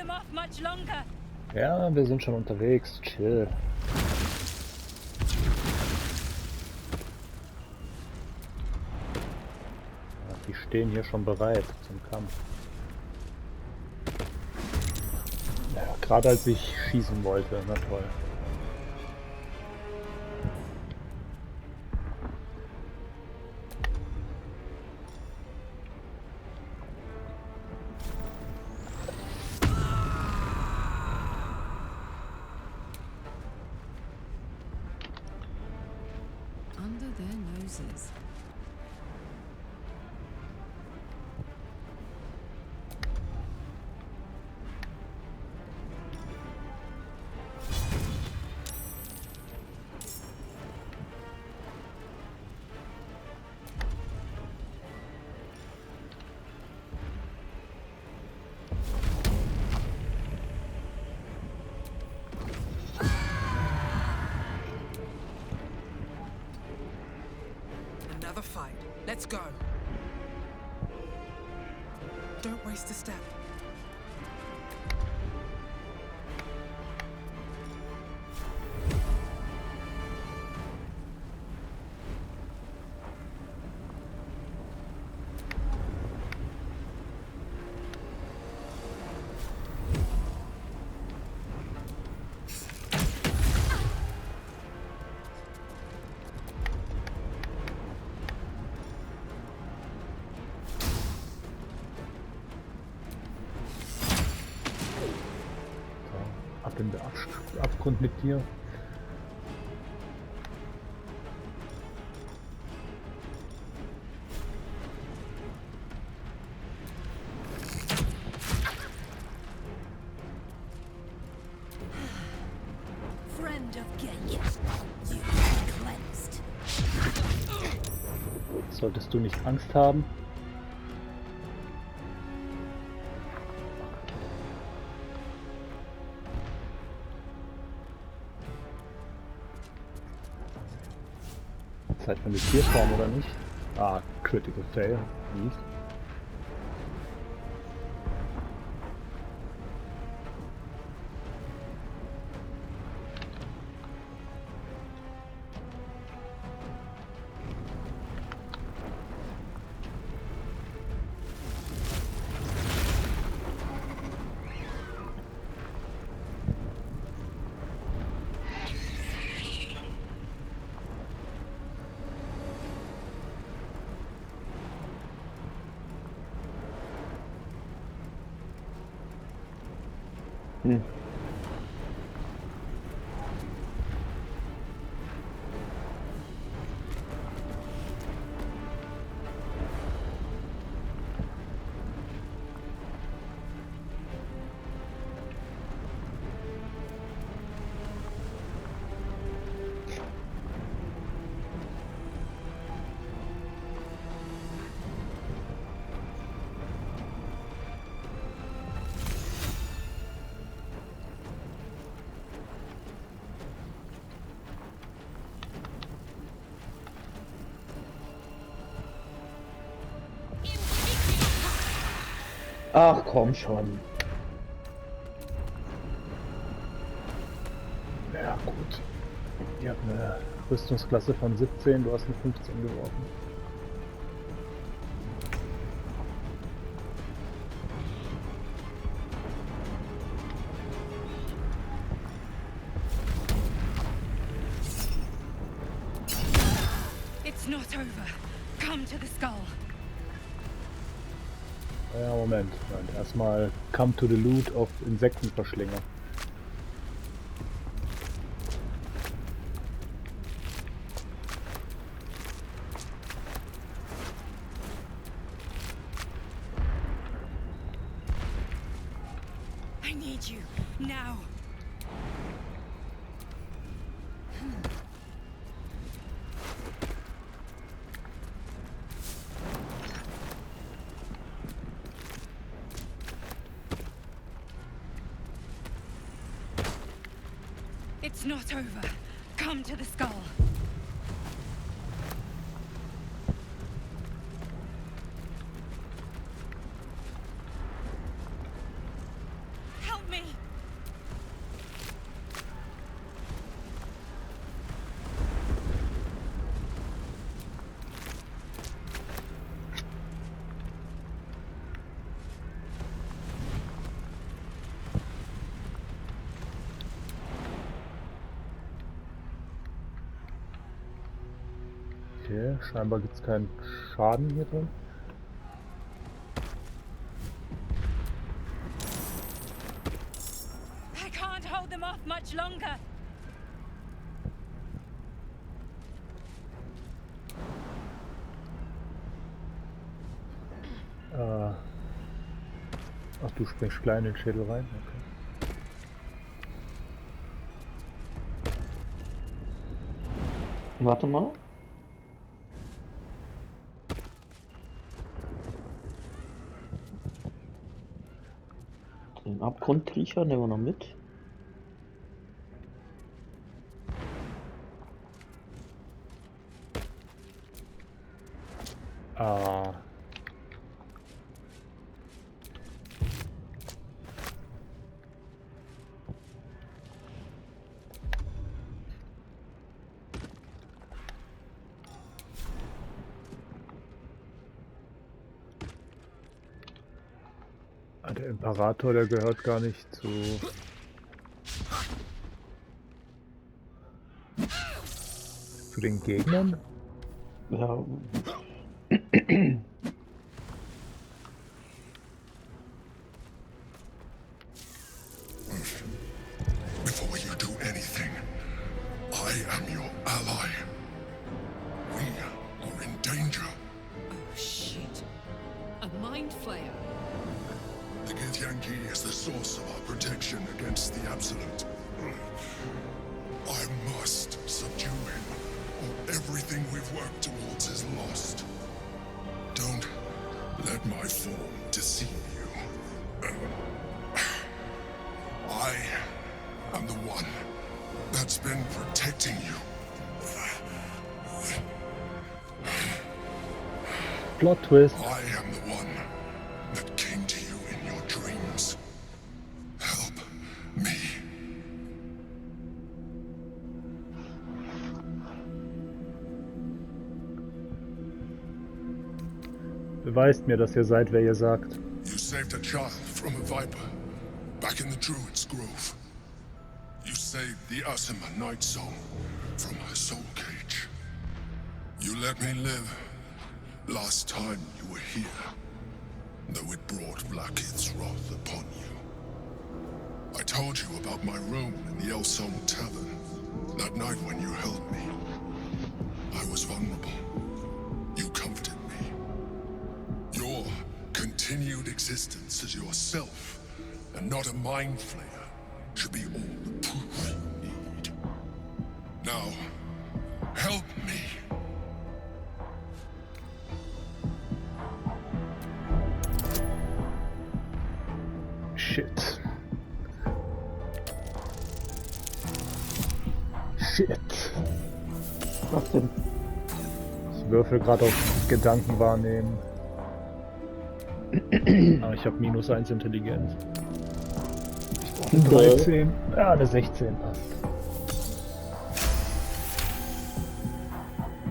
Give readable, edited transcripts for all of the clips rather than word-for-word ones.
them off much longer. Ja, wir sind schon unterwegs. Chill. Ja, die stehen hier schon bereit zum Kampf. Ja, gerade als ich schießen wollte. Na toll. Under their noses. Another fight. Let's go. Don't waste a step. Ab in den Abgrund mit dir. Friend of Gate, you are cleansed. Solltest du nicht Angst haben? Zeit für eine Tierform oder nicht? Ah, Critical Fail. Mies. Ach komm schon. Ja gut. Ihr habt eine Rüstungsklasse von 17, du hast eine 15 geworfen. It's not over. Come to the skull. Ja, Moment. Erstmal come to the loot of Insektenverschlinger. I need you now. It's not over. Come to the skull. Help Okay, scheinbar gibt es keinen Schaden hier drin. I can't hold them off much longer. Ach, du springst klein in den Schädel rein? Okay. Warte mal. Den Abgrundkriecher nehmen wir noch mit. Ah. Der Imperator, der gehört gar nicht zu den Gegnern. Ja. Before you do anything, I am your ally. We are in danger. Oh shit. A mind flayer. The Githyanki is the source of our protection against the Absolute. I must subdue him, or everything we've worked towards is lost. Don't let my form deceive you. I am the one that's been protecting you. Plot Twist. I am the one that came to you in your dreams. Help me. Beweist mir, dass ihr seid, wer ihr sagt. You saved a child from a viper back in the Druid's Grove. You saved the Asima Night Song from her soul cage. You let me live last time you were here, though it brought Blackhead's wrath upon you. I told you about my room in the Elsong Tavern that night when you held me. I was vulnerable. You comforted me. Your continued existence as yourself and not a mind flayer should be all the proof you need. Now, help me. Shit. Shit. Was denn? Ich würfel gerade auf Gedanken wahrnehmen. Ah, ich habe -1 Intelligenz. 13. Ja, eine 16 passt.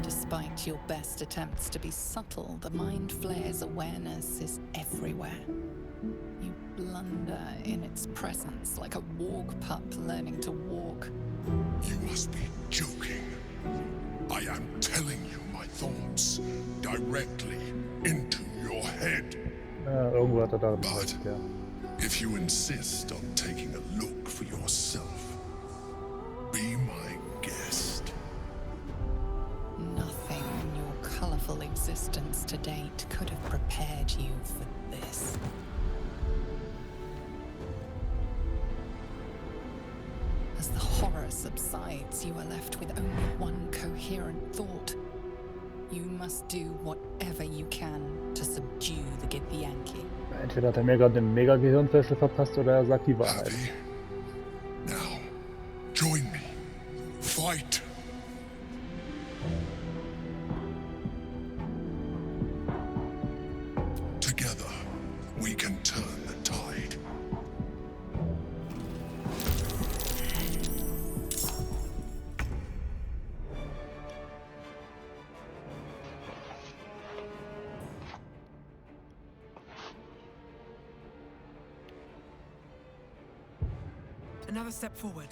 Despite your best attempts to be subtle, the mind flayer's awareness is everywhere. You blunder in its presence like a warg pup learning to walk. You must be joking. I am telling you my thoughts directly into your head. Ja, irgendwo hat er da But recht, ja. if you insist on taking a look for yourself, be my guest. Nothing in your colorful existence to date could have prepared you for this. As the horror subsides, you are left with only one coherent thought. You must do whatever you can to subdue the Githyanki. Entweder hat er mir gerade eine Mega-Gehirnwäsche verpasst oder er sagt die Wahrheit. Happy? Now, join me. Fight. Together, we can turn the tide. Another step forward.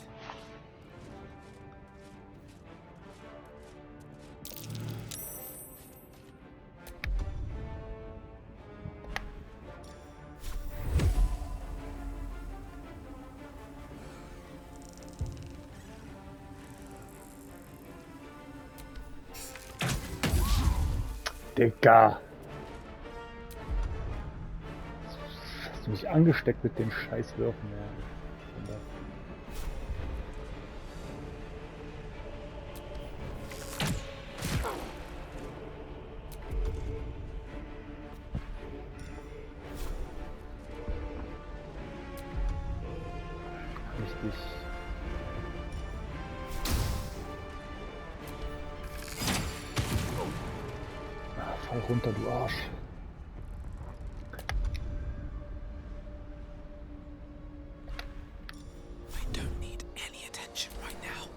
Digga. Hast du mich angesteckt mit den Scheißwürfen, ja. Richtig. Ah, fall runter, du Arsch. I don't need any attention right now.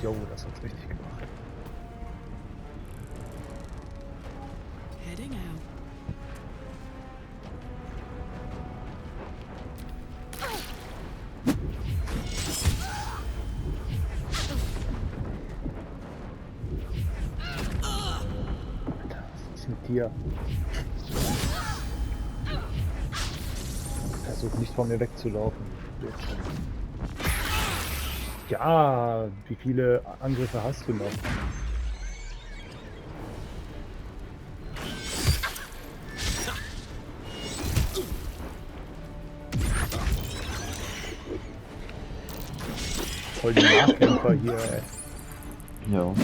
Jo, das hat's richtig gemacht. Heading out. Alter, was ist mit dir? Versuch nicht von mir wegzulaufen. Ja, wie viele Angriffe hast du noch? Voll die Nahkämpfer hier, ey. Ja.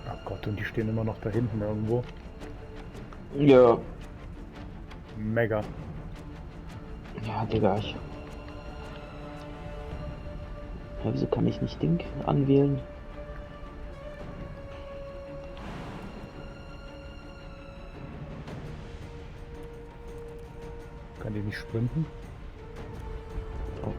Oh Gott, und die stehen immer noch da hinten irgendwo. Ja. Mega. Ja, Digga, Ja, wieso kann ich nicht Ding anwählen? Kann die nicht sprinten? Oh.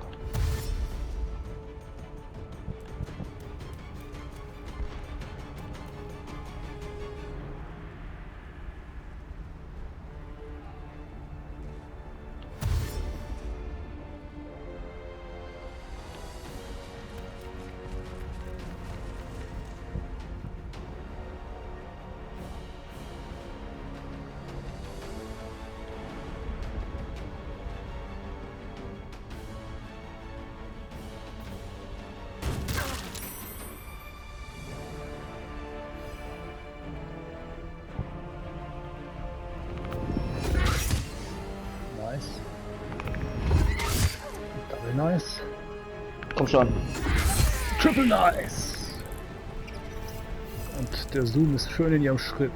Nice. Double nice. Komm schon. Triple nice. Und der Zoom ist schön in ihrem Schritt.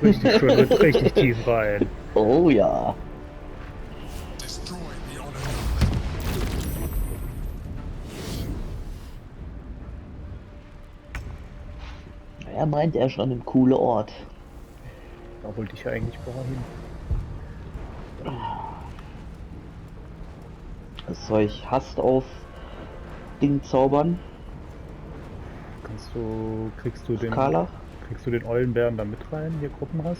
Richtig schön, wird richtig tief rein. Oh ja. Destroy the honor. Er meint er schon ein cooler Ort. Da wollte ich ja eigentlich vorher hin. Soll ich Hast auf Ding zaubern? Kriegst du den Eulenbären da mit rein, hier Gruppenhass?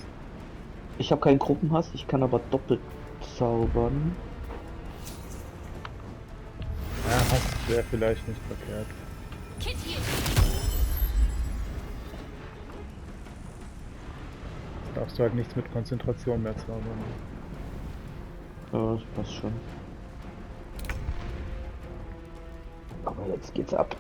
Ich habe keinen Gruppenhass, ich kann aber doppelt zaubern. Ja, Hass wäre vielleicht nicht verkehrt. Darfst du halt nichts mit Konzentration mehr zaubern. Ja, das passt schon. Aber jetzt geht's ab.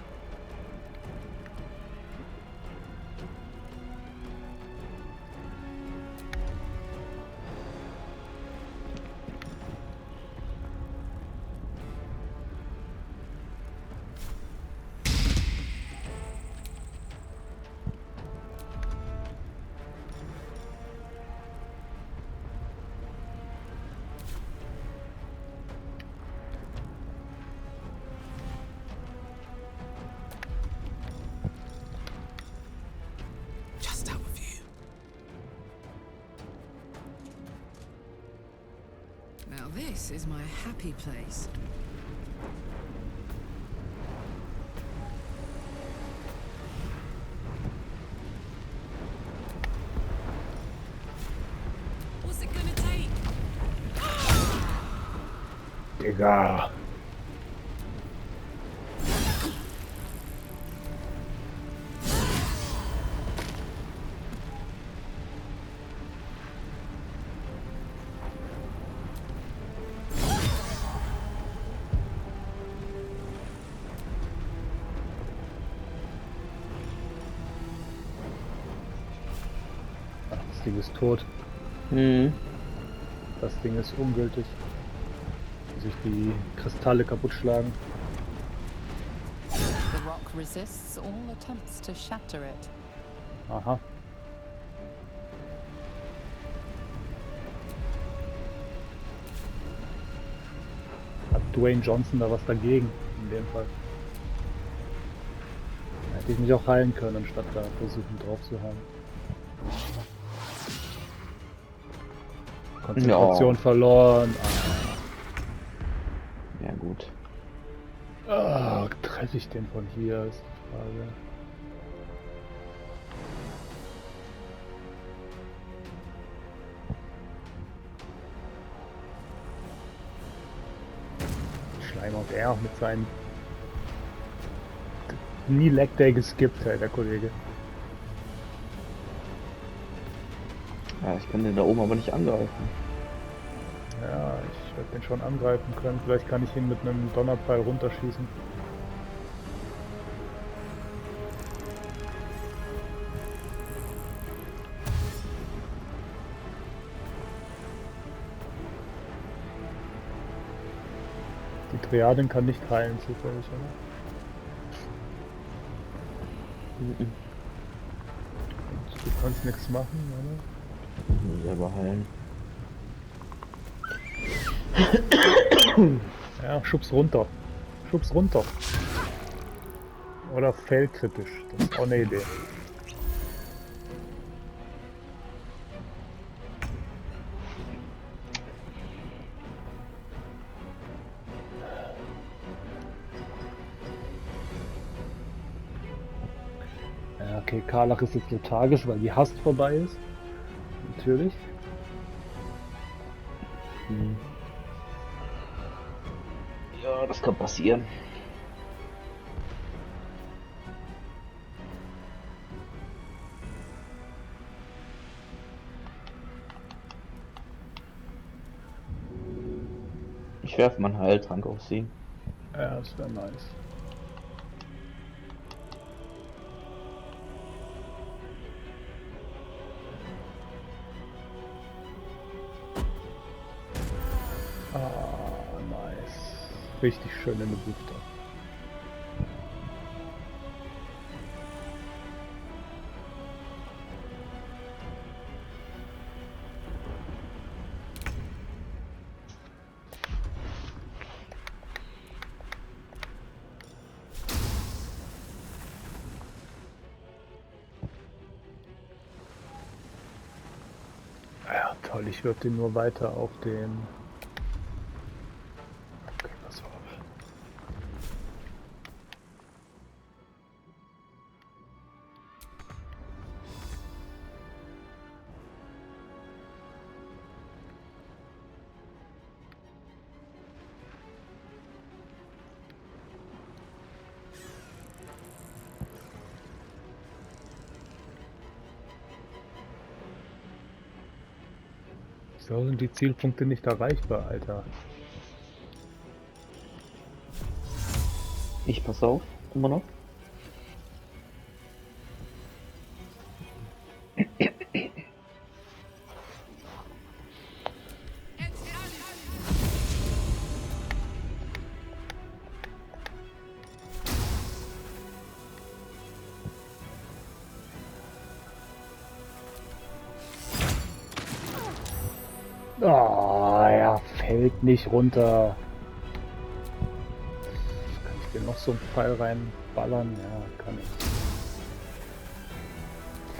This is my happy place. What's it gonna take? Digga. Ach, das Ding ist tot. Mhm. Das Ding ist ungültig. Sich die Kristalle kaputt schlagen. The rock resists all attempts to shatter it. Aha. Hat Dwayne Johnson da was dagegen, in dem Fall? Da hätte ich mich auch heilen können, anstatt da versuchen drauf zu hauen. Konzentration verloren. Ja gut. Treffe ich den von hier, ist die Frage. Schleimer und er mit seinen... Nie Leg Day geskippt, hey, der Kollege. Ja, ich kann den da oben aber nicht angreifen. Ja, ich werde den schon angreifen können. Vielleicht kann ich ihn mit einem Donnerpfeil runterschießen. Die Triadin kann nicht heilen, zufällig, oder? Mhm. Und du kannst nichts machen, oder? Ich muss selber heilen. Ja, schub's runter. Schub's runter. Oder fehlkritisch. Das ist auch eine Idee. Ja, okay, Karlach ist jetzt lethargisch, weil die Hast vorbei ist. Natürlich. Hm. Ja, das kann passieren. Ich werfe mal einen Heiltrank auf sie. Ja, das wäre nice. Ah, nice. Richtig schön in der Buchte. Ja, toll, ich würde den nur weiter auf den... Okay, pass auf. So sind die Zielpunkte nicht erreichbar, Alter. Ich pass auf, immer noch. Oh, er fällt nicht runter. Kann ich dir noch so einen Pfeil reinballern? Ja, kann ich.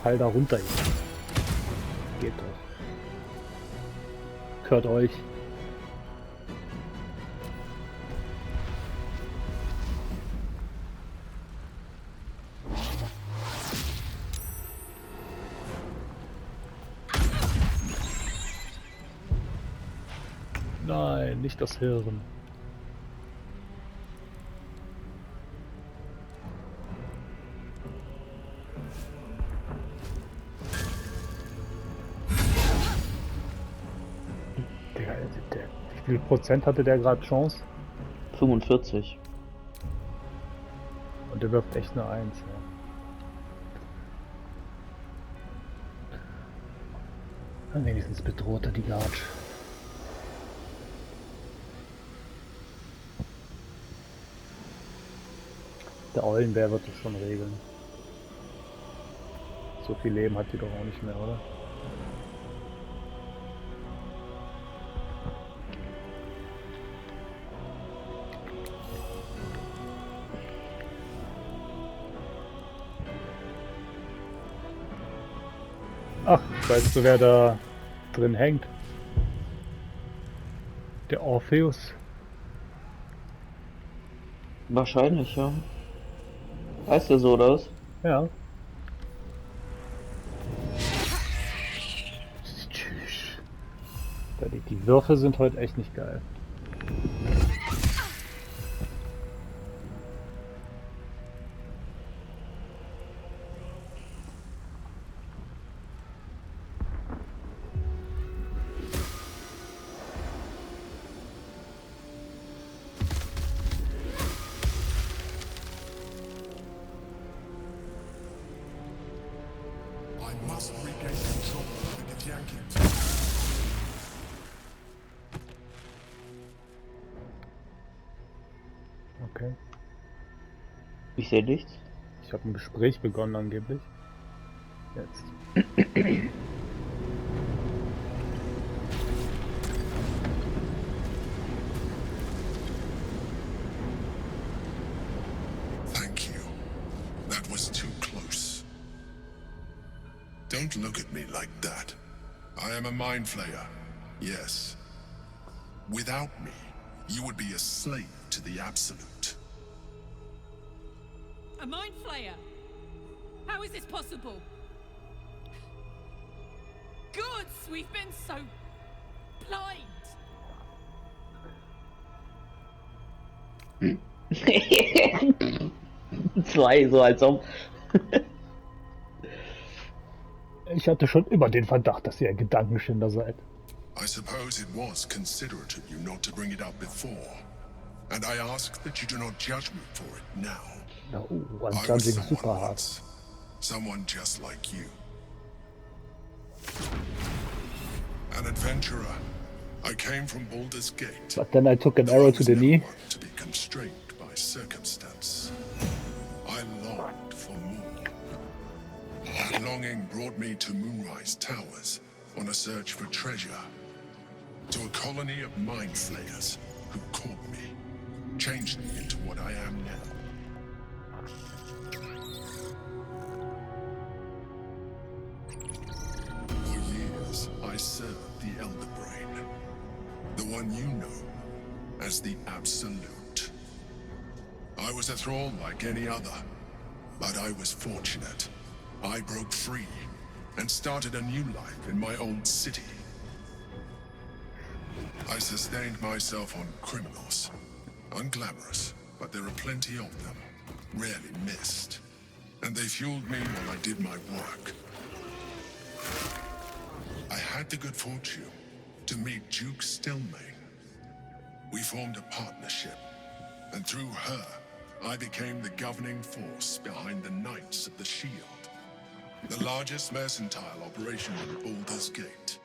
Fall da runter jetzt. Geht doch. Hört euch. Nein, nicht das Hirn. Digga, wie viel Prozent hatte der gerade Chance? 45. Und der wirft echt eine 1. Ja. Dann wenigstens bedroht er die Guard. Der Eulenbär wird das schon regeln. So viel Leben hat die doch auch nicht mehr, oder? Ach, weißt du, wer da drin hängt? Der Orpheus. Wahrscheinlich, ja. Heißt der so, oder was? Ja. Die Würfe sind heute echt nicht geil. I must regain control of the Handicapped. Okay. Ich sehe nichts. Ich habe ein Gespräch begonnen angeblich. Jetzt. Thank you. That was too close. Don't look at me like that. I am a mind flayer. Yes. Without me, you would be a slave to the Absolute. A mind flayer? How is this possible? Gods, we've been so blind. Zwei, so als ob. Ich hatte schon immer den Verdacht, dass ihr ein Gedankenschinder seid. I suppose it was considerate of you not to bring it up before. And I ask that you do not judge me for it now. Na, I was Anjudging someone super hart. once. Someone just like you. An adventurer. I came from Baldur's Gate. But then I took an Though arrow I to was the never knee. one to be constrained by circumstance. I longed for more. That longing brought me to Moonrise Towers on a search for treasure. To a colony of mind flayers who caught me, changed me into what I am now. For years, I served the Elder Brain, the one you know as the Absolute. I was a thrall like any other, but I was fortunate. I broke free and started a new life in my old city. I sustained myself on criminals. Unglamorous, but there are plenty of them, rarely missed. And they fueled me while I did my work. I had the good fortune to meet Duke Stillmain. We formed a partnership, and through her, I became the governing force behind the Knights of the Shield, the largest mercantile operation in Baldur's Gate.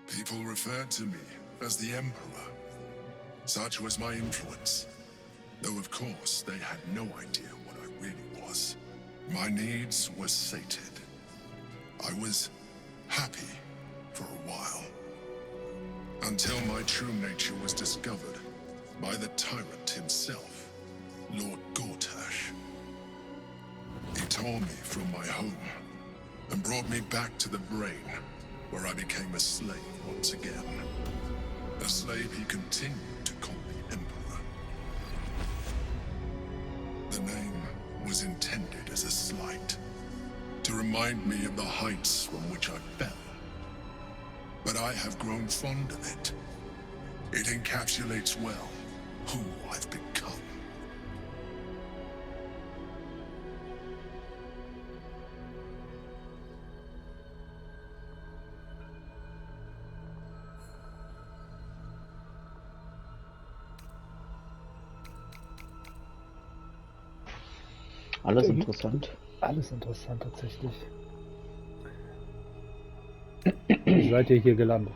People referred to me as the Emperor. Such was my influence, though of course they had no idea what I really was. My needs were sated. I was happy for a while, until my true nature was discovered by the tyrant himself, Lord Gortash. He tore me from my home and brought me back to the Brain, where I became a slave once again. A slave he continued to call the Emperor. The name was intended as a slight, to remind me of the heights from which I fell. But I have grown fond of it. It encapsulates well who I've become. Alles interessant. Alles interessant tatsächlich. Wie seid ihr hier gelandet?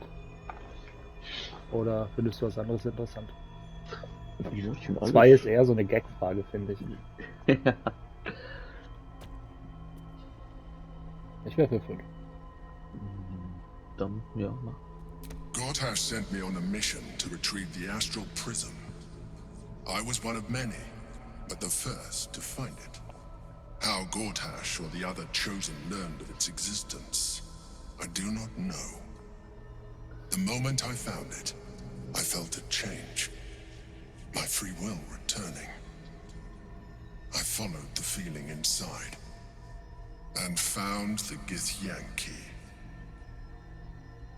Oder findest du was anderes interessant? Ja, ich find alles. 2 ist eher so eine Gag-Frage, finde ich. Ich wäre für 5. Dann, ja, mach. Gortash sent me on a mission to retrieve the astral prism. I was one of many, but the first to find it. How Gortash or the other chosen learned of its existence, I do not know. The moment I found it, I felt a change. My free will returning. I followed the feeling inside and found the Githyanki.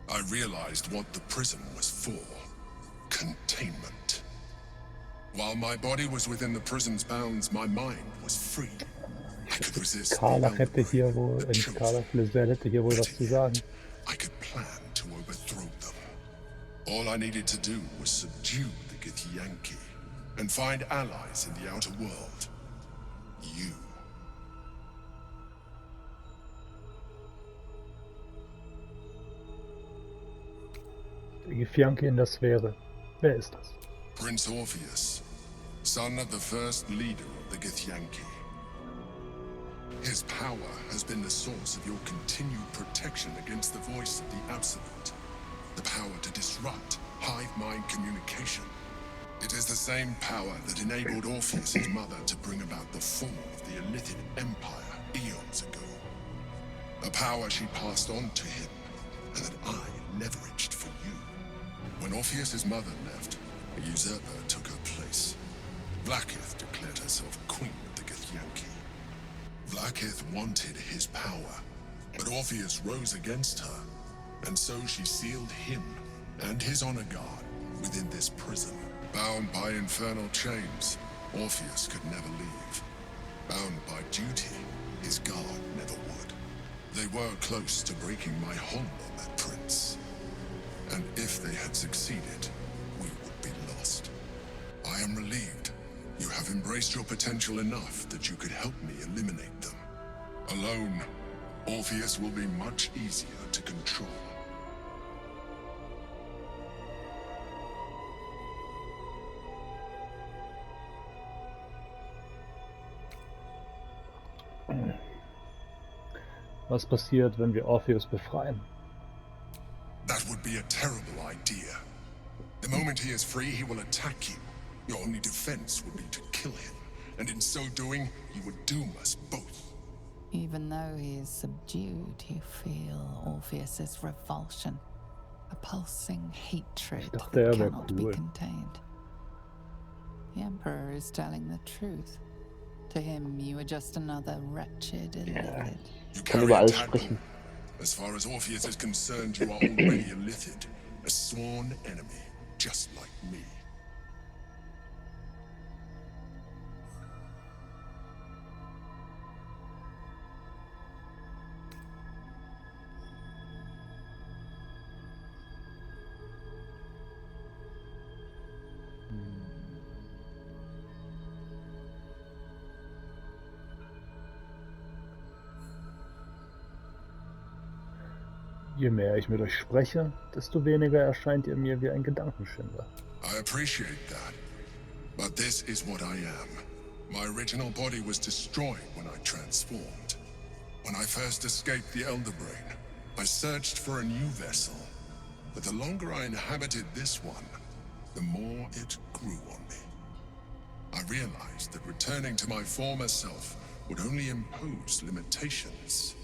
I realized what the prism was for. Containment. While my body was within the prism's bounds, my mind was free. I could resist the Karlach elder hätte hier brain, wohl, the chosen. Karlach Lisbeth hätte hier wohl was zu sagen. I could plan to overthrow them. All I needed to do was subdue the Githyanki and find allies in the outer world. You. Der Githyanki in der Sphäre. Wer ist das? Prince Orpheus, son of the first leader of the Githyanki. His power has been the source of your continued protection against the voice of the Absolute. The power to disrupt hive mind communication. It is the same power that enabled Orpheus's mother to bring about the fall of the Illithid Empire eons ago. A power she passed on to him, and that I leveraged for you. When Orpheus's mother left, a usurper took her place. Vlaakith declared herself queen of the Githyanki. Vlaakith wanted his power, but Orpheus rose against her, and so she sealed him and his honor guard within this prison. Bound by infernal chains, Orpheus could never leave. Bound by duty, his guard never would. They were close to breaking my hold on that prince. And if they had succeeded, we would be lost. I am relieved. You have embraced your potential enough that you could help me eliminate them. Alone, Orpheus will be much easier to control. Was passiert, wenn wir Orpheus befreien? That would be a terrible idea. The moment he is free, he will attack you. Your only defense would be to kill him, and in so doing, he would doom us both. Even though he is subdued, you feel Orpheus's revulsion, a pulsing hatred dachte, that er wär cannot be cool. contained. The Emperor is telling the truth. To him, you are just another wretched illithid. You Kann carry über a alles tadpole. sprechen. As far as Orpheus is concerned, you are already a Lithid, a sworn enemy, just like me. Je mehr ich mit euch spreche, desto weniger erscheint ihr mir wie ein Gedankenschinder. I appreciate that. But this is what I am. My original body was destroyed when I transformed. When I first escaped the Elder Brain, I searched for a new vessel. But the longer I inhabited this one, the more it grew on me. I realized that returning to my former self would only impose limitations.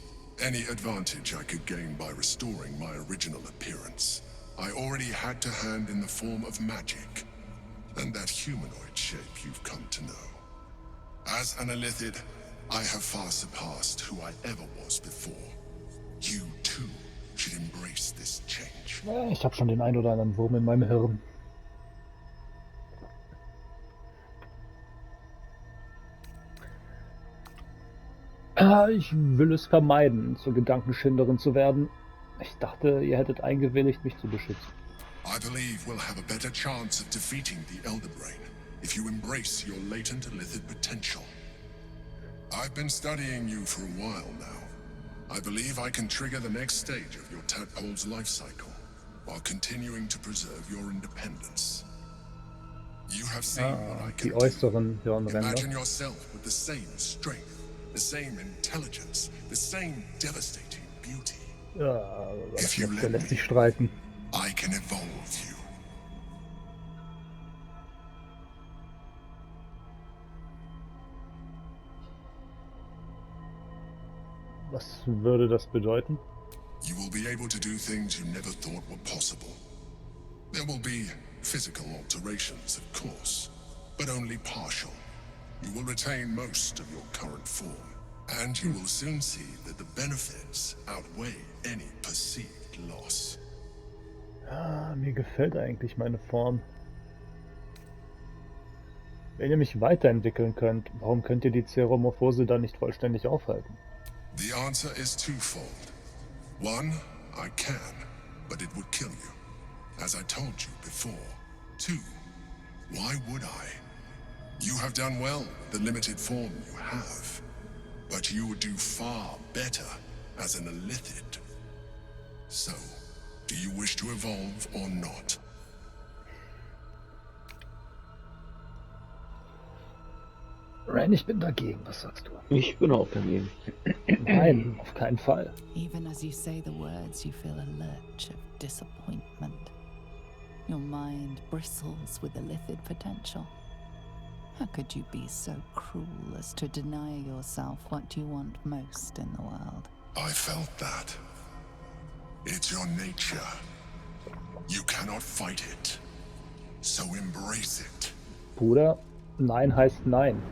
Any advantage I could gain by restoring my original appearance, I already had to hand in the form of magic, and that humanoid shape you've come to know. As an Illithid, I have far surpassed who I ever was before. You too should embrace this change. Ja, ich habe schon den ein oder anderen Wurm in meinem Hirn. Ich will es vermeiden, zur Gedankenschinderin zu werden. Ich dachte, ihr hättet eingewilligt, mich zu beschützen. I believe we'll have a better chance of defeating the Elder Brain if you embrace your latent Illithid potential. I've been studying you for a while now. I believe I can trigger the next stage of your tadpole's life cycle while continuing to preserve your independence. You have seen what I Die can do. äußeren Hirnränder. Imagine yourself with the same strength, the same intelligence, the same devastating beauty. Ja, If you der let lässt me, sich streiten. I can evolve you. Was würde das bedeuten? You will be able to do things you never thought were possible. There will be physical alterations, of course, but only partial. You will retain most of your current form, and you will soon see that the benefits outweigh any perceived loss. Ja, mir gefällt eigentlich meine Form. Wenn ihr mich weiterentwickeln könnt, warum könnt ihr die Zeromorphose dann nicht vollständig aufhalten? The answer is twofold. One, I can, but it would kill you, as I told you before. Two, why would I? You have done well with the limited form you have, but you would do far better as an Illithid. So, do you wish to evolve or not? Ren, ich bin dagegen, was sagst du? Ich bin auch dagegen. Nein, auf keinen Fall. Even as you say the words, you feel a lurch of disappointment. Your mind bristles with illithid potential. How could you be so cruel as to deny yourself what you want most in the world? I felt that. It's your nature. You cannot fight it. So embrace it. Bruder, Nein heißt Nein.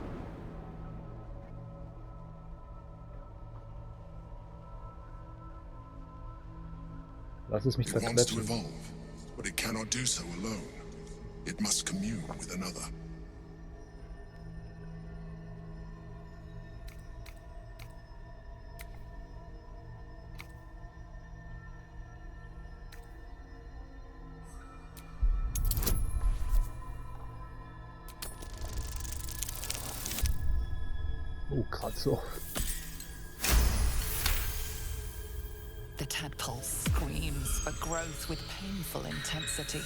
Lass es mich It wants to zerquetschen. evolve, but it cannot do so alone. It must commune with another. Oh, grad so. The tadpole screams for growth with painful intensity.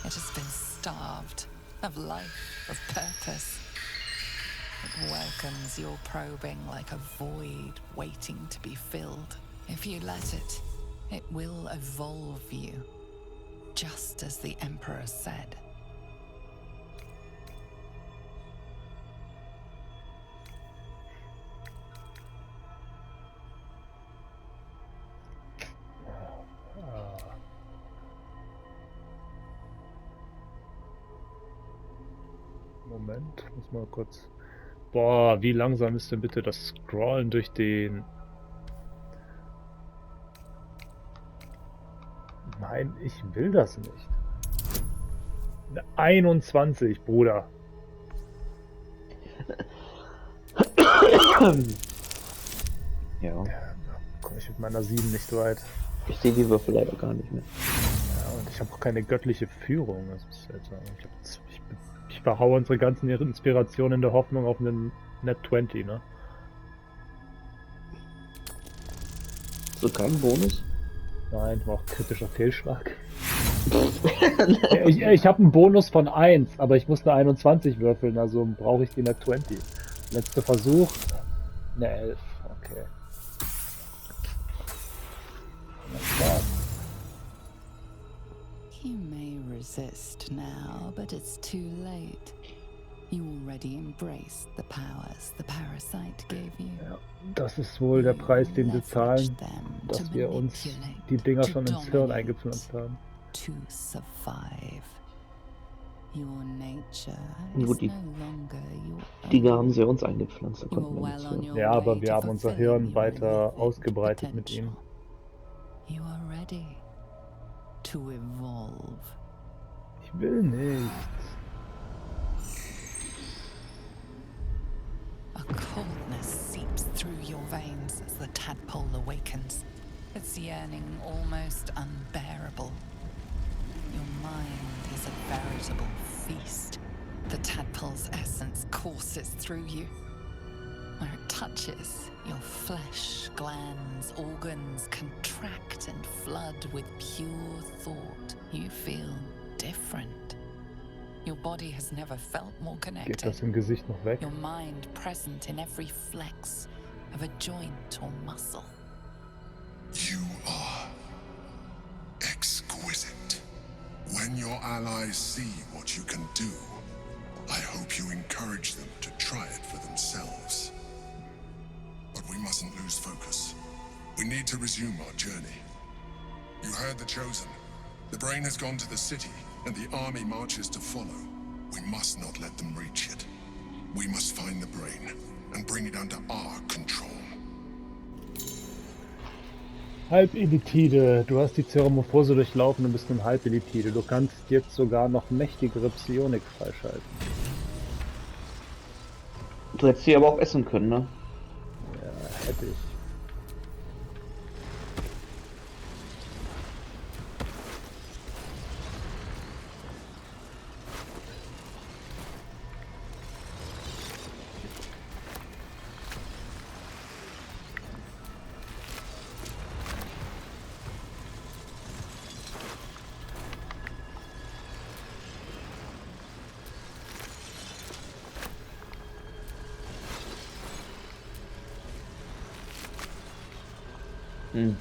It has been starved of life, of purpose. It welcomes your probing like a void waiting to be filled. If you let it, it will evolve you, just as the Emperor said. Moment, muss mal kurz. Boah, wie langsam ist denn bitte das Scrollen durch den. Nein, ich will das nicht. 21, Bruder. Ja. Da komme ich mit meiner 7 nicht weit. Ich sehe die Würfel leider gar nicht mehr. Ja, und ich habe auch keine göttliche Führung. Das ist seltsam. Ich verhaue unsere ganzen Inspirationen in der Hoffnung auf einen Net 20, ne? So kein Bonus? Nein, war auch kritischer Fehlschlag. Ich habe einen Bonus von 1, aber ich muss eine 21 würfeln, also brauche ich die Net 20. Letzter Versuch, eine 11, okay. Das war's. You may resist now, but it's too late. You already embraced the powers the parasite gave you. Ja, das ist wohl der Preis, den wir zahlen, dass wir uns die Dinger schon ins Hirn eingepflanzt haben. To survive. Your nature Gut, is no longer your Die own. haben sie uns eingepflanzt, da You are konnten wir well nichts on für. your Ja, aber way wir to haben unser fulfilling Hirn your weiter illithid ausgebreitet mit ihm. potential. You are ready to evolve. Ich will nicht. A coldness seeps through your veins as the tadpole awakens, its yearning almost unbearable. Your mind is a veritable feast. The tadpole's essence courses through you. Where it touches, your flesh, glands, organs contract and flood with pure thought. You feel different. Your body has never felt more Geht connected. das im Gesicht noch weg? Your mind present in every flex of a joint or muscle. You are exquisite. When your allies see what you can do, I hope you encourage them to try it for themselves. But we mustn't lose focus. We need to resume our journey. You heard the Chosen. The brain has gone to the city, and the army marches to follow. We must not let them reach it. We must find the brain and bring it under our control. Halbelitide. Du hast die Zeromorphose durchlaufen und bist nun Halbelitide. Du kannst jetzt sogar noch mächtigere Psionik freischalten. Du hättest sie aber auch essen können, ne? Ja, hätte ich. Hm.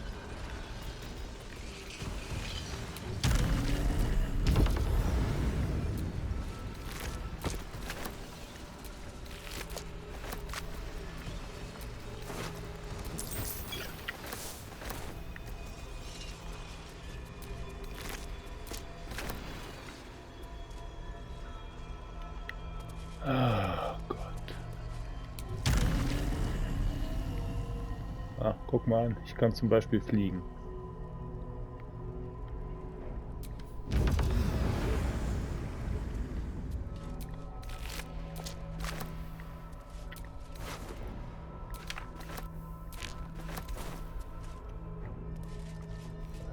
Ah, Gott. Ah, guck mal an. Ich kann zum Beispiel fliegen.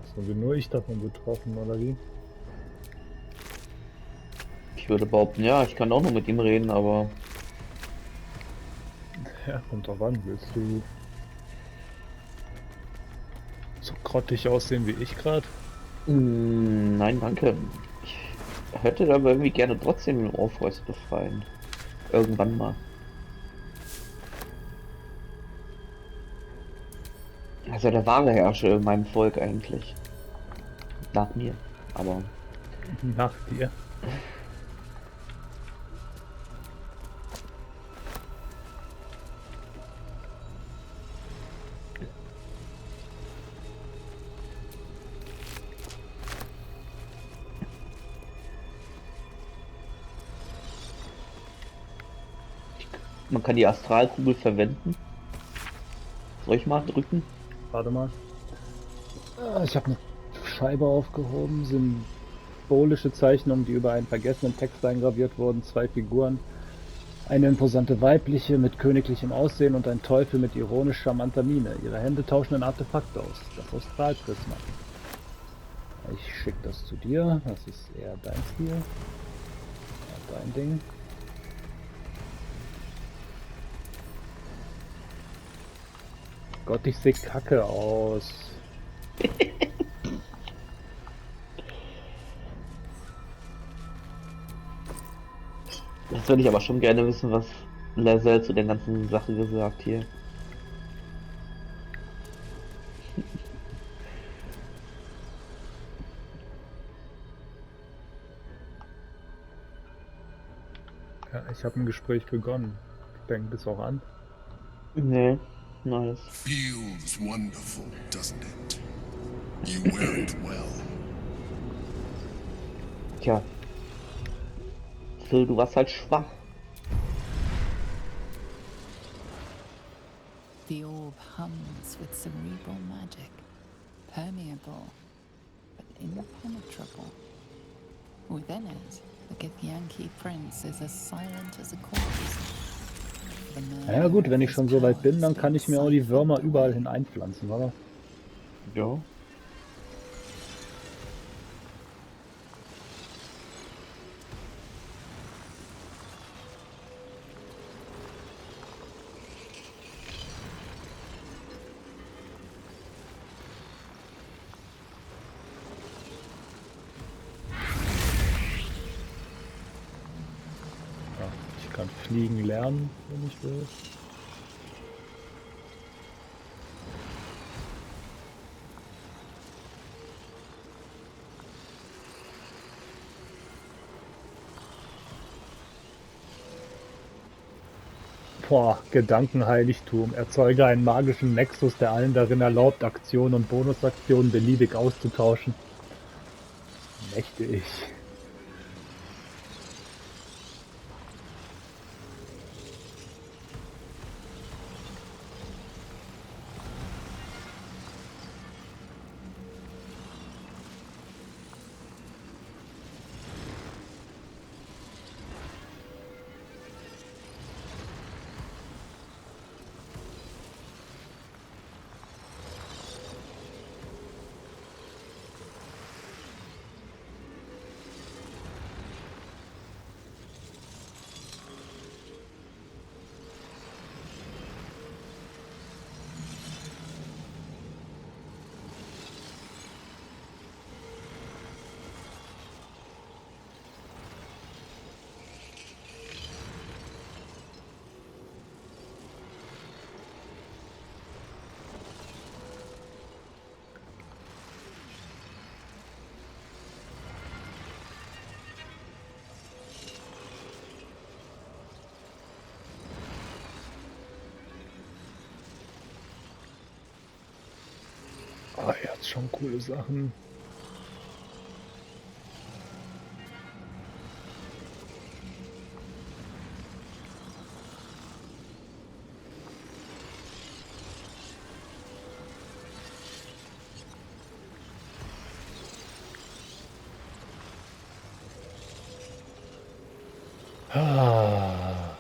Also bin nur ich davon betroffen, oder wie? Ich würde behaupten, ja, ich kann auch noch mit ihm reden, aber Ja, kommt drauf an. Willst du so grottig aussehen wie ich gerade? nein, danke. Ich hätte aber irgendwie gerne trotzdem den Orpheus befreien. Irgendwann mal. Also der wahre Herrscher in meinem Volk eigentlich. Nach mir. Aber Nach dir. man kann die Astralkugel verwenden. Soll ich mal drücken? Warte mal. Ich habe eine Scheibe aufgehoben. Symbolische Zeichnungen, die über einen vergessenen Text eingraviert wurden. 2 Figuren. Eine imposante weibliche mit königlichem Aussehen und ein Teufel mit ironisch charmanter Miene. Ihre Hände tauschen ein Artefakt aus. Das Astralprisma. Ich schicke das zu dir. Das ist eher dein Stil. Ja, dein Ding. Gott, ich sehe kacke aus. Jetzt würde ich aber schon gerne wissen, was Lae'zel zu der ganzen Sache gesagt hier. Ja, ich habe ein Gespräch begonnen. Fängt es auch an? Nee, nice. Feels wonderful, doesn't it? You wear it well. Tja. Phil, du warst halt schwach. The orb hums with cerebral magic, permeable but impenetrable. Within it, the Githyanki prince is as silent as a corpse. Ja gut, wenn ich schon so weit bin, dann kann ich mir auch die Würmer überall hin einpflanzen, oder? Ja. Ja, ich kann fliegen lernen, wenn ich will. Boah, Gedankenheiligtum. Erzeuge einen magischen Nexus, der allen darin erlaubt, Aktionen und Bonusaktionen beliebig auszutauschen. Mächtig. Oh, er hat schon coole Sachen. Ah.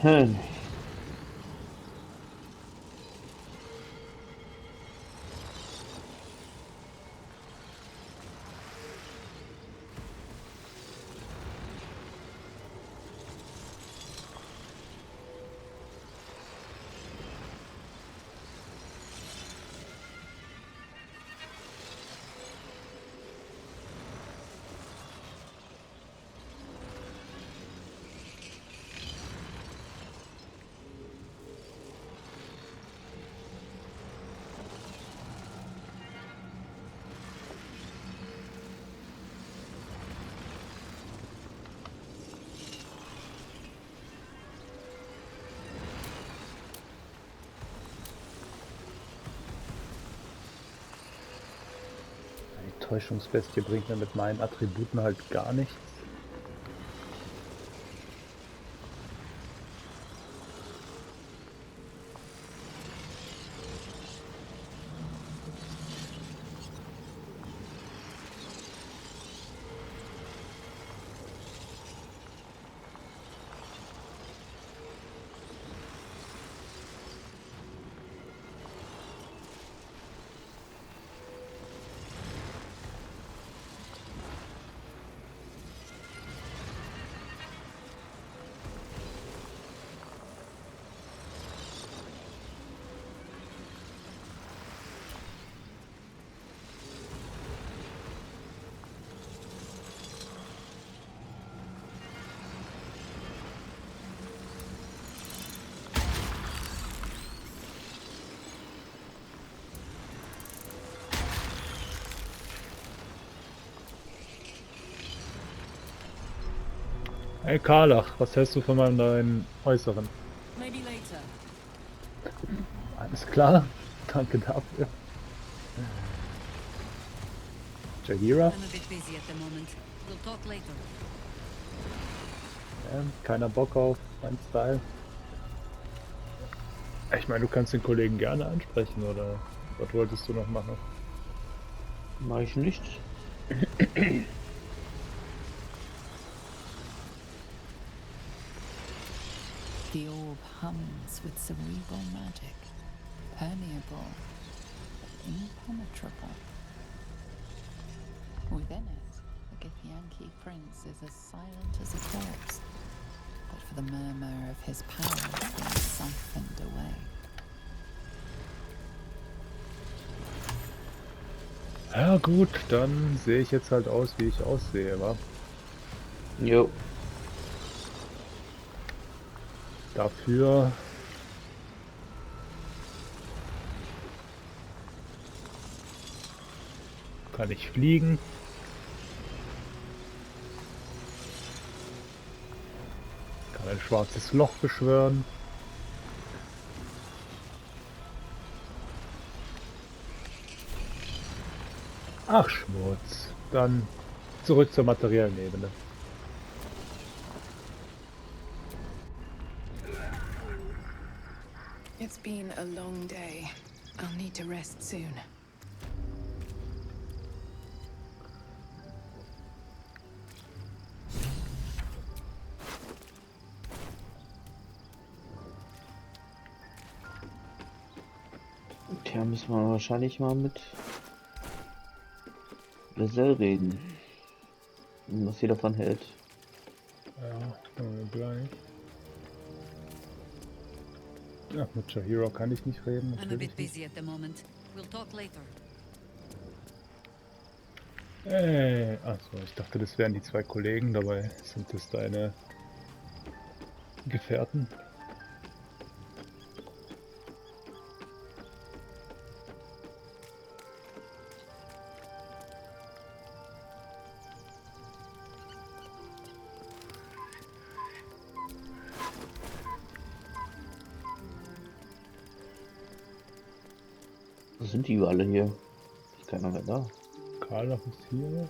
Hm. Die Täuschungsbestie bringt mir mit meinen Attributen halt gar nichts. Hey Karlach, was hältst du von meinem neuen Äußeren? Maybe later. Alles klar, danke dafür. Jagira? I'm a bit busy at the moment. We'll talk later. Keiner Bock auf meinen Style. Ich meine, du kannst den Kollegen gerne ansprechen, oder? Was wolltest du noch machen? Mach ich nicht. The orb hums with cerebral magic, permeable, impenetrable. Within it, the Githyanki prince is as silent as a corpse, but for the murmur of his power being siphoned away. Ja gut, dann sehe ich jetzt halt aus, wie ich aussehe, wa? Jo. Dafür kann ich fliegen. Kann ein schwarzes Loch beschwören. Ach Schmutz. Dann zurück zur materiellen Ebene. It's been a long day. I'll need to rest soon. Tja, müssen wir wahrscheinlich mal mit Lizelle reden. Was sie davon hält. Ja, gleich. Ja, mit Chihiro kann ich nicht reden. I'm a Natürlich bit busy at the moment. We'll talk later. nicht. Achso, ich dachte, das wären die zwei Kollegen. Dabei sind es deine Gefährten. Wo sind die alle hier? Ist keiner mehr da. Karlach ist hier.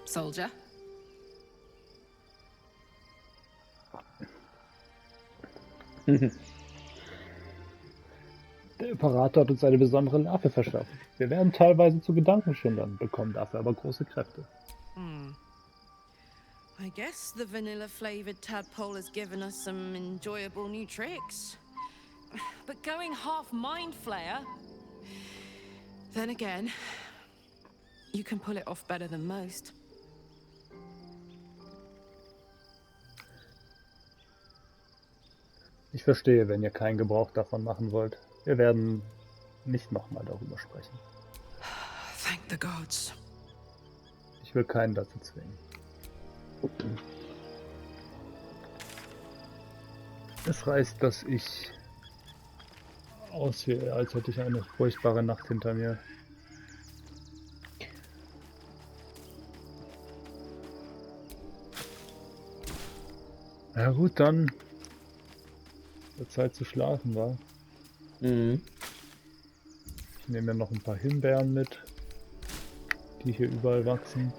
Soldier? Der Imperator hat uns eine besondere Larve verschafft. Wir werden teilweise zu Gedankenschindern, bekommen dafür aber große Kräfte. I guess the vanilla-flavored tadpole has given us some enjoyable new tricks. But going half mind flayer? Then again, you can pull it off better than most. Ich verstehe, wenn ihr keinen Gebrauch davon machen wollt. Wir werden nicht nochmal darüber sprechen. Thank the gods. Ich will keinen dazu zwingen. Es reicht, dass ich aussehe, als hätte ich eine furchtbare Nacht hinter mir. Ja gut, dann wird Zeit zu schlafen, wa? Mhm. Ich nehme mir noch ein paar Himbeeren mit, die hier überall wachsen.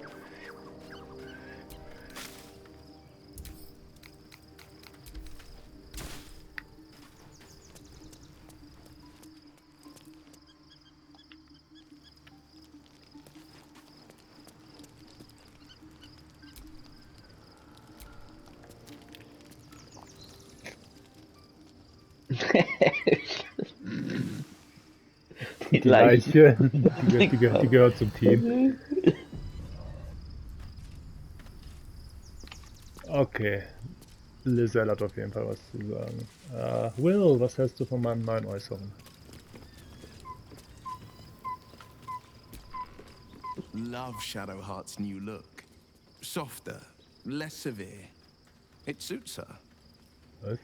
Die Leiche, die gehört zum Team. Okay, Lizelle hat auf jeden Fall was zu sagen. Will, was hältst du von meinen neuen Äußerungen? Love Shadowheart's new look. Softer, less severe. It suits her. Was?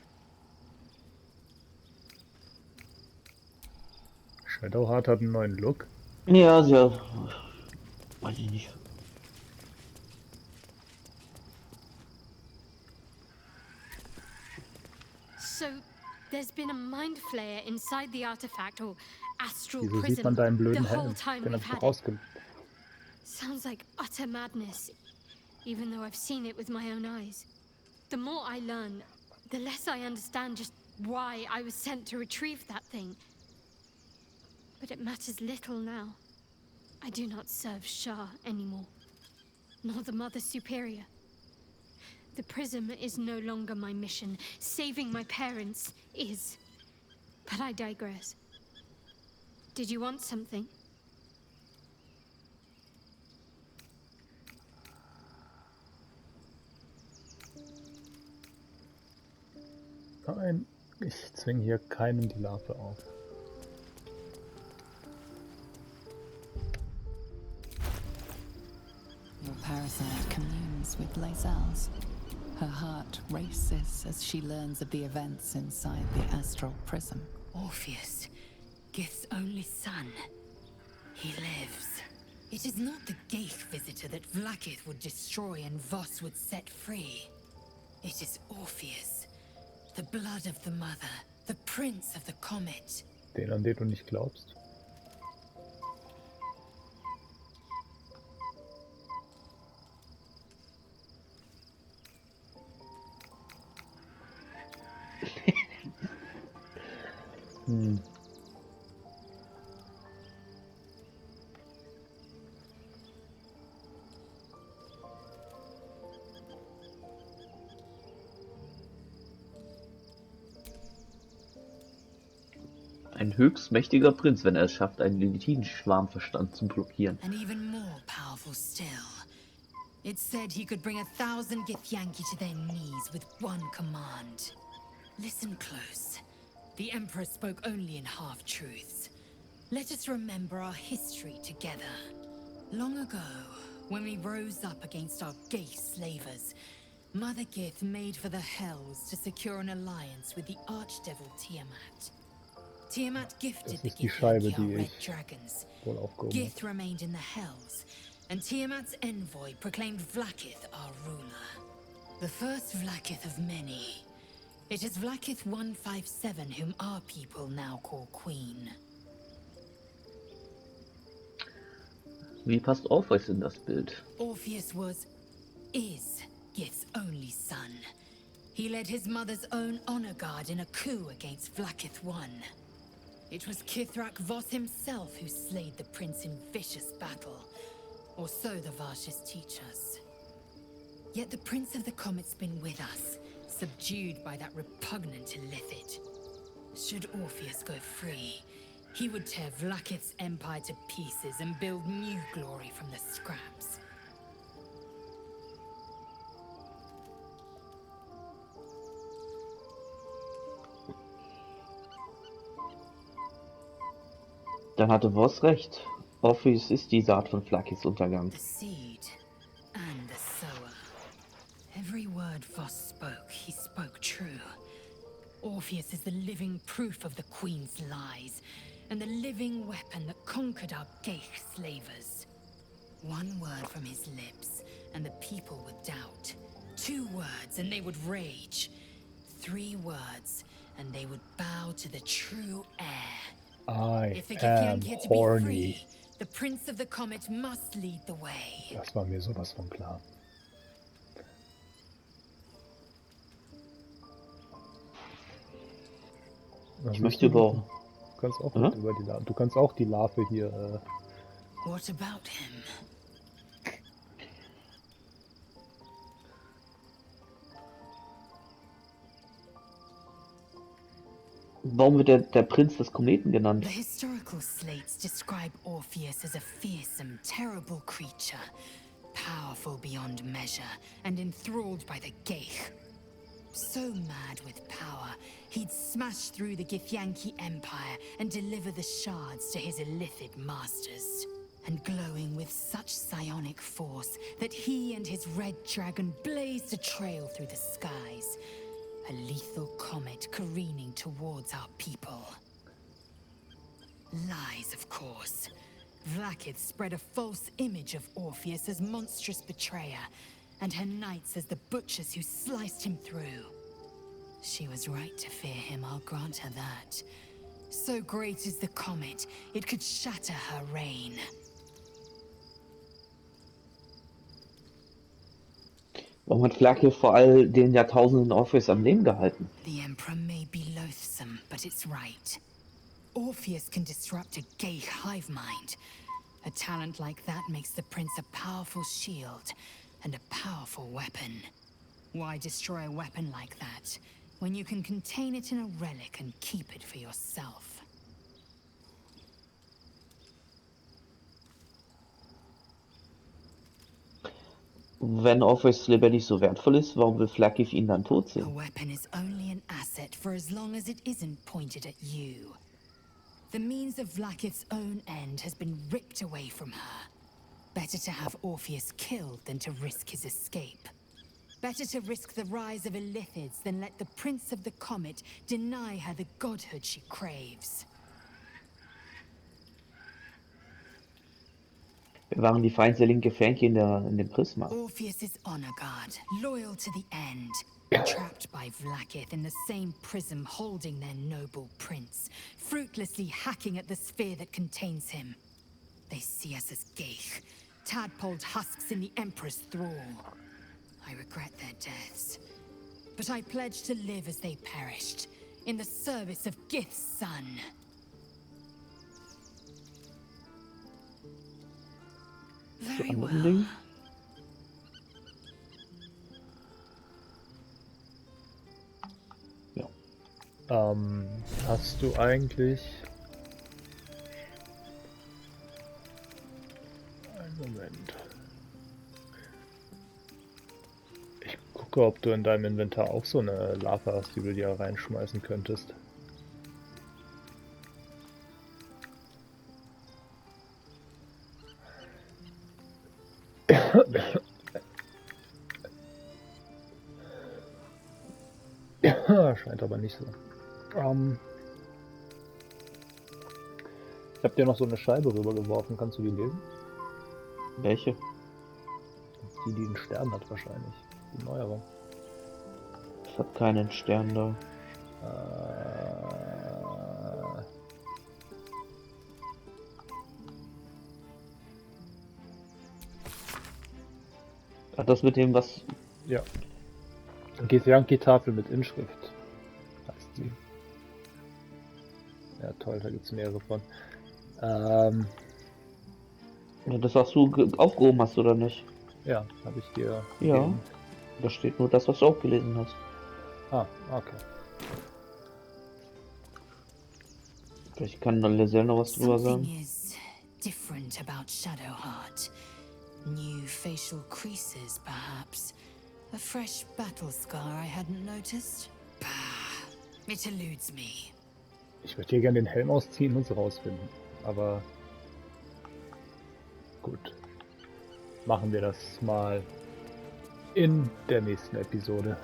Shadowheart hat einen neuen Look. Ja, sehr. Weiß ich nicht. So, there's been a mind flayer inside the artifact or astral Wieso prison sieht man deinen the blöden whole Helm? time Den hab we've ich had doch it. rausge... Sounds like utter madness, even though I've seen it with my own eyes. The more I learn, the less I understand just why I was sent to retrieve that thing. But it matters little now. I do not serve Shah anymore, nor the Mother Superior. The prism is no longer my mission. Saving my parents is. But I digress. Did you want something? Nein, ich zwinge hier keinem die Larve auf. Your parasite communes with Lae'zel's. Her heart races as she learns of the events inside the astral prism. Orpheus, Gith's only son. He lives. It is not the Gaith visitor that Vlaakith would destroy and Voss would set free. It is Orpheus, the blood of the mother, the prince of the comet. Den, an den du nicht glaubst. Ein höchst mächtiger Prinz, wenn er es schafft, einen legitimen Schwarmverstand zu blockieren. And even more powerful still. It said he could bring 1,000 Githyanki to their knees with one command. Listen close. The Emperor spoke only in half-truths. Let us remember our history together. Long ago, when we rose up against our Gaith slavers, Mother Gith made for the Hells to secure an alliance with the Archdevil Tiamat. Tiamat gifted the Das ist die Scheibe, Githyanki our die red ich dragons. wohl aufgehoben habe. Gith remained in the Hells, and Tiamat's envoy proclaimed Vlaakith our ruler. The first Vlaakith of many. It is Vlaakith 157 whom our people now call Queen. Wie passt Orpheus in das Bild? Orpheus is Gith's only son. He led his mother's own honor guard in a coup against Vlaakith I. It was Kithrak Voss himself who slayed the prince in vicious battle, or so the Varshas teach us. Yet the Prince of the Comet's been with us, subdued by that repugnant illithid. Should Orpheus go free, he would tear Vlaakith's empire to pieces and build new glory from the scraps. Dann hatte Voss recht. Orpheus ist die Saat von Vlaakiths Untergang. The seed and the sower. Every word Voss spoke, he spoke true. Orpheus is the living proof of the Queen's lies, and the living weapon that conquered our Gaith slavers. One word from his lips, and the people would doubt. 2 words, and they would rage. 3 words, and they would bow to the true heir. I If the am Githyanki are to be horny. free, the Prince of the Comet must lead the way. Das war mir sowas von klar. Ich möchte über... Du kannst auch mit über die Larve. Du kannst auch die Larve hier. What about him? Warum wird der Prinz des Kometen genannt? The historical slates describe Orpheus as a fearsome, terrible creature, powerful beyond measure, and enthralled by the Gaith. So mad with power, he'd smash through the Githyanki Empire and deliver the shards to his illithid masters. And glowing with such psionic force that he and his red dragon blazed a trail through the skies. A lethal comet careening towards our people. Lies, of course. Vlaakith spread a false image of Orpheus as monstrous betrayer, and her knights as the butchers who sliced him through. She was right to fear him, I'll grant her that. So great is the comet, it could shatter her reign. Warum hat Vlaakith vor all den Jahrtausenden Orpheus am Leben gehalten? The Emperor may be loath bothersome, but it's right. Orpheus can disrupt a gay hive mind. A talent like that makes the prince a powerful shield and a powerful weapon. Why destroy a weapon like that when you can contain it in a relic and keep it for yourself? Wenn Orpheus lebendig so wertvoll ist, warum will Flagif ihn dann tot A sehen? weapon is only an asset for as long as it isn't pointed at you. The means of Vlaakith's own end has been ripped away from her. Better to have Orpheus killed than to risk his escape. Better to risk the rise of Illithids than let the Prince of the Comet deny her the godhood she craves. Wir waren die feindseligen Gefänke in dem Prisma. Orpheus is honor guard, loyal to the end. Trapped by Vlaakith in the same prism holding their noble prince, fruitlessly hacking at the sphere that contains him. They see us as Geich, tadpoled husks in the Emperor's thrall. I regret their deaths, but I pledge to live as they perished, in the service of Gith's son. Very Zu well. anderen Dingen? Ja. Hast du eigentlich... Einen Moment. Ich gucke, ob du in deinem Inventar auch so eine Larve hast, die du dir reinschmeißen könntest. Scheint aber nicht so. Ich habe dir noch so eine Scheibe rübergeworfen. Kannst du die lesen? Welche? Die einen Stern hat wahrscheinlich. Die neuere. Ich habe keinen Stern da. Hat das mit dem was... Ja. Githyanki-Tafel mit Inschrift. Heißt sie. Ja toll, da gibt es mehrere von. Ja, das, was du aufgehoben hast, oder nicht? Ja, habe ich dir Ja. gegeben. Da steht nur das, was du auch gelesen hast. Ah, okay. Vielleicht kann Lizelle noch was drüber sagen. Something is different about Shadowheart. New facial creases, perhaps. A fresh battle scar I hadn't noticed. Bah, it eludes me. Ich würde hier gerne den Helm ausziehen und es rausfinden. Aber gut. Machen wir das mal in der nächsten Episode.